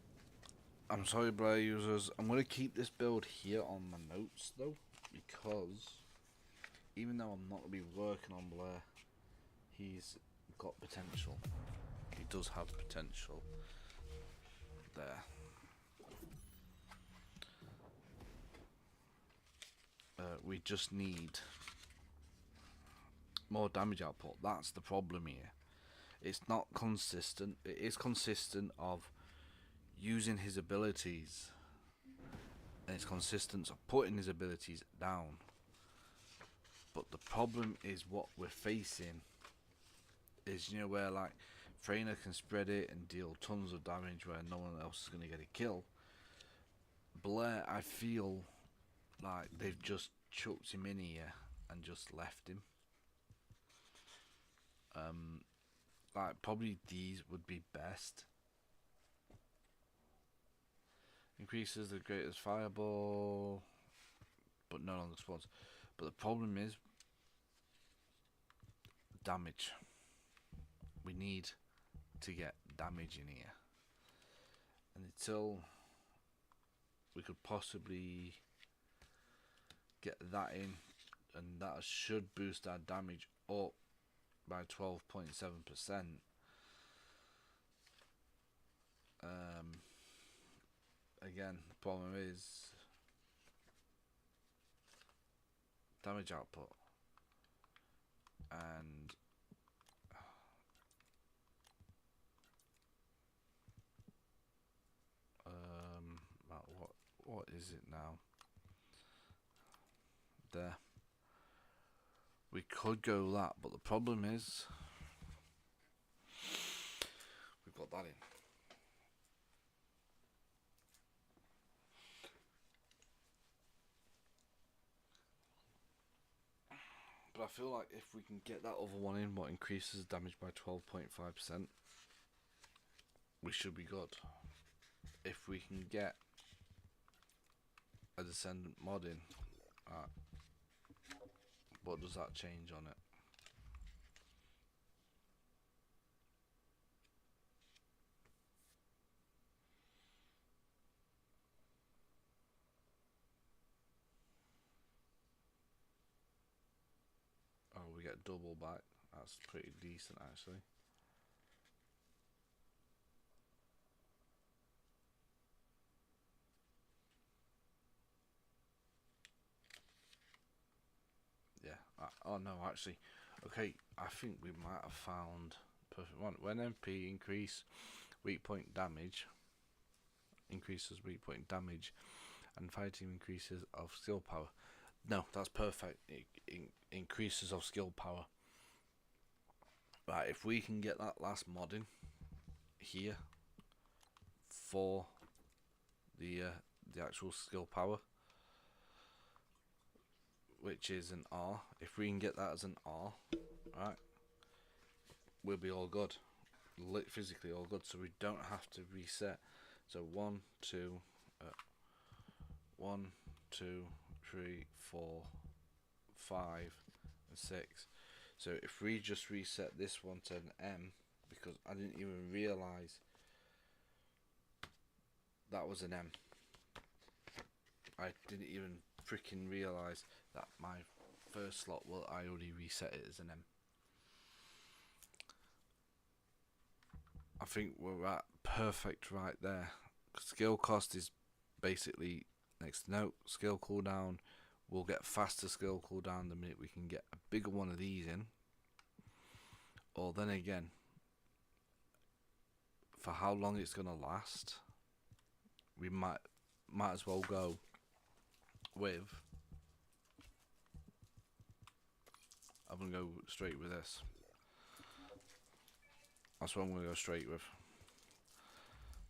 I'm sorry, Blair users. I'm gonna keep this build here on my notes though, because even though I'm not going to be working on Blair, he's got potential. He does have potential there. We just need more damage output. That's the problem here. It's not consistent. It is consistent of using his abilities, and it's consistent of putting his abilities down. But the problem is what we're facing is, you know, where like Freyna can spread it and deal tons of damage where no one else is going to get a kill. Blair, I feel like they've just chucked him in here and just left him. Like probably these would be best. Increases the greatest fireball, but no longer spawns. But the problem is damage. We need to get damage in here, and until we could possibly get that in, and that should boost our damage up by 12.7%. Again, the problem is damage output, and what is it now? There. We could go that, but the problem is we've got that in. But I feel like if we can get that other one in, what increases damage by 12.5%, we should be good. If we can get a Descendant mod in, what does that change on it? Oh, we get double back. That's pretty decent, actually. Yeah. Oh no, actually, okay. I think we might have found perfect one. When MP increase weak point damage, increases weak point damage, and fighting increases of skill power. No, that's perfect. It increases of skill power. Right, if we can get that last mod in here for the actual skill power, which is an R. If we can get that as an R, right, we'll be all good. Physically all good, so we don't have to reset. So 1, 2, 1, 2, 3, 4, 5, and 6. So if we just reset this one to an M, because I didn't even realise that was an M. I didn't even freaking realise that my first slot, well, I already reset it as an M. I think we're at perfect right there. Skill cost is basically next to no. Skill cooldown, we'll get faster skill cooldown the minute we can get a bigger one of these in. Or then again, for how long it's gonna last, we might as well go with. I'm gonna go straight with this. That's what I'm gonna go straight with.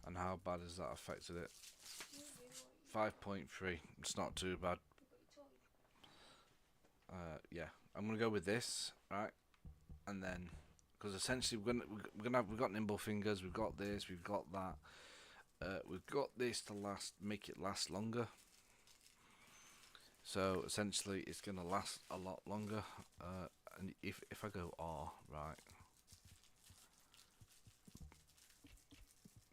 And how bad has that affected it? 5.3. It's not too bad. Yeah, I'm gonna go with this, right? And then, because essentially we've got nimble fingers, we've got this, we've got that, we've got this to make it last longer. So essentially, it's gonna last a lot longer. And if I go R, right?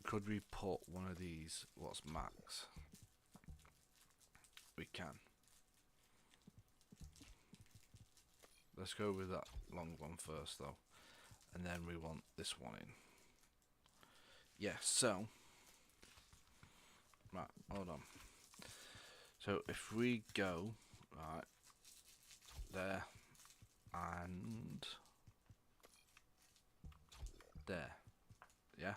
Could we put one of these? What's max? We can. let's go with that long one first though, and then we want this one in. Yeah, so right, hold on. So if we go right there and there, yeah.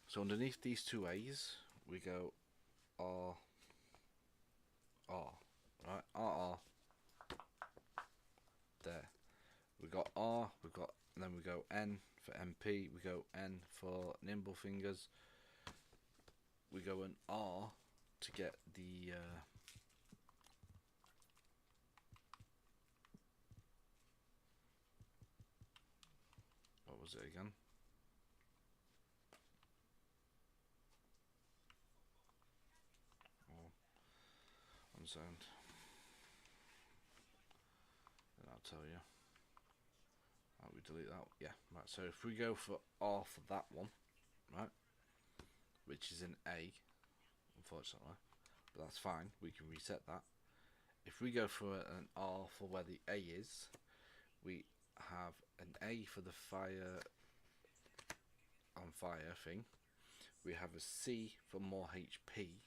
So underneath these two A's, we go R, R, right? R, there. We got R, and then we go N for MP, we go N for nimble fingers, we go an R to get the, what was it again? Oh, 1 second. Then I'll tell you. Right, we delete that. Yeah, right. So if we go for R for that one, right, which is an A, unfortunately, but that's fine. We can reset that. If we go for an R for where the A is, we have an A for the fire on fire thing. We have a C for more HP.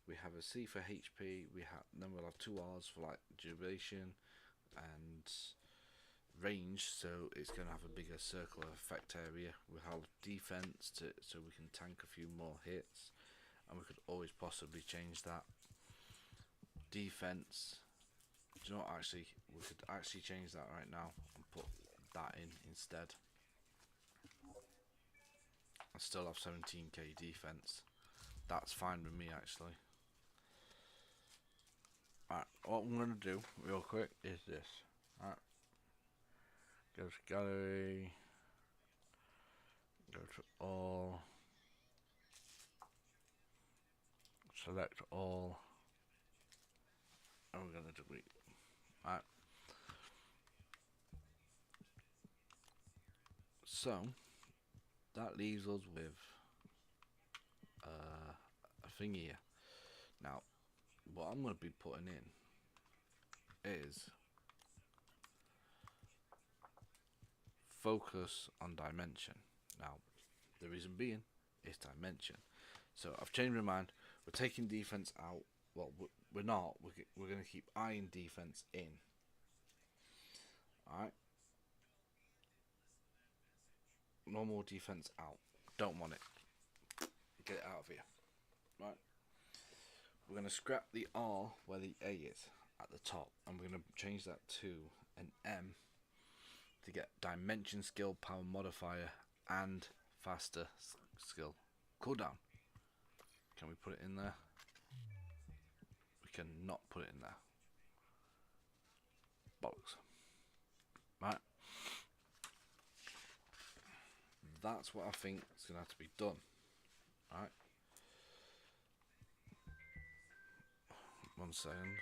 We have a C for HP. Then we'll have 2 R's for like duration and range, so it's going to have a bigger circular effect area. We'll have defense so we can tank a few more hits, and we could always possibly change that. Defense, do you know what, actually we could actually change that right now and put that in instead. I still have 17k defense. That's fine with me actually. Alright, what I'm going to do real quick is this. Alright, go to gallery, go to all, select all, and we're going to delete. Alright, so that leaves us with a thing here. Now what I'm going to be putting in is focus on dimension. Now the reason being is dimension. So I've changed my mind. We're taking defense out. Well, we're not. We're going to keep iron defense in. Alright. Normal defense out. Don't want it. Get it out of here. Right. We're going to scrap the R where the A is at the top, and we're going to change that to an M to get dimension skill, power modifier, and faster skill cooldown. Can we put it in there? We cannot put it in there. Bollocks. Right. That's what I think is going to have to be done. Right. 1 second.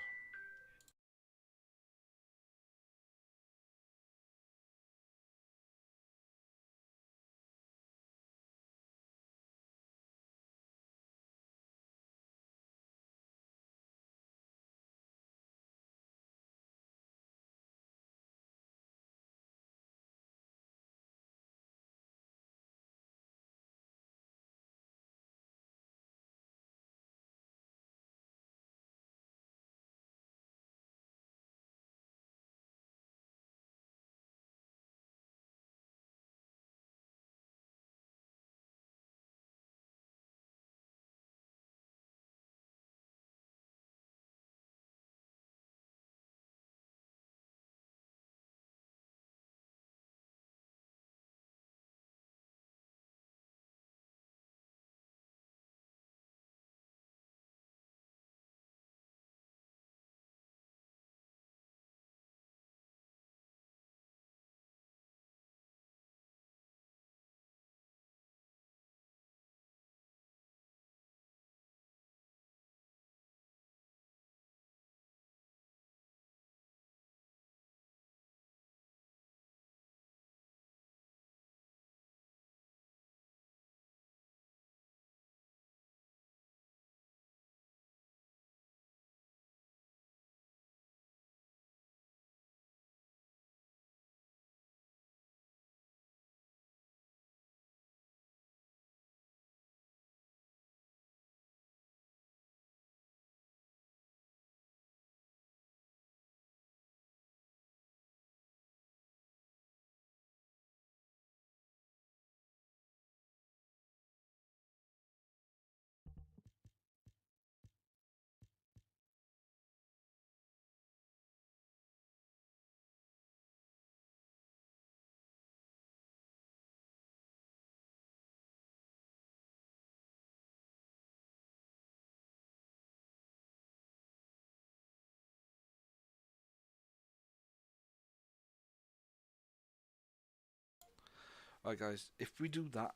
Right, guys, if we do that,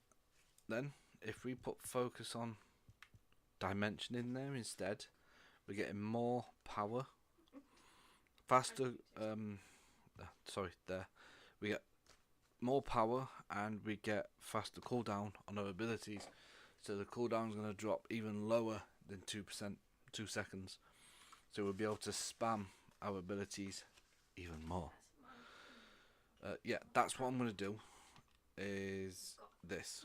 then if we put focus on dimension in there instead, we're getting more power, faster. Sorry, there. We get more power and we get faster cooldown on our abilities. So the cooldown is going to drop even lower than 2%, 2 seconds. So we'll be able to spam our abilities even more. Yeah, that's what I'm going to do. Is this.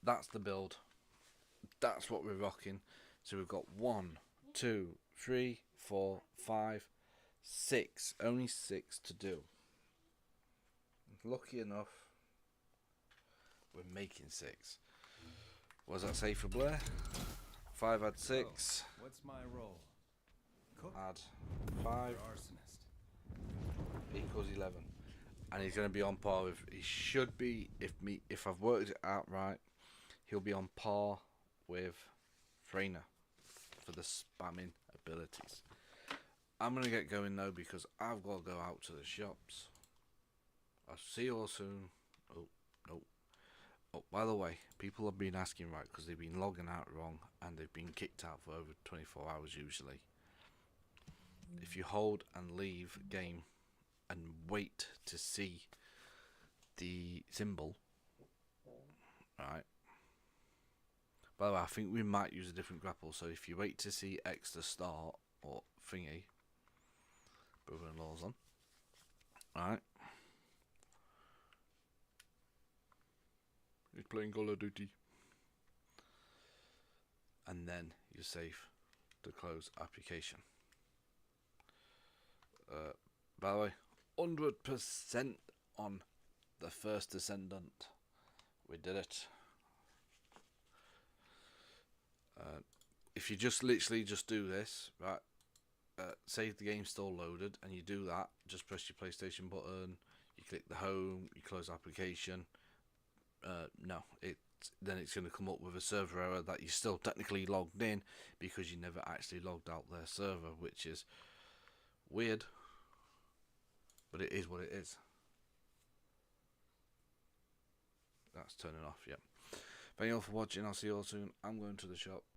That's the build. That's what we're rocking. So we've got 1, 2, 3, 4, 5, 6. Only 6 to do. Lucky enough, we're making 6. What does that say for Blair? 5 add 6. So, what's my role? Cook Add 5 or arsonist? equals 11. And he's going to be on par with. He should be, if I've worked it out right, he'll be on par with Freyna for the spamming abilities. I'm going to get going though because I've got to go out to the shops. I'll see you all soon. Oh, no. Oh, by the way, people have been asking, right, because they've been logging out wrong and they've been kicked out for over 24 hours usually. If you hold and leave game and wait to see the symbol, right. By the way, I think we might use a different grapple, so if you wait to see X to start, or thingy, brother-in-law's on, alright. He's playing Call of Duty. And then you're safe to close application. By the way, 100% on the First Descendant. We did it. If you just literally just do this, right, save the game still loaded, and you do that, just press your PlayStation button, you click the home, you close application. No, then it's going to come up with a server error that you're still technically logged in because you never actually logged out their server, which is weird, but it is what it is. That's turning off. Yep. Thank you all for watching. I'll see you all soon. I'm going to the shop.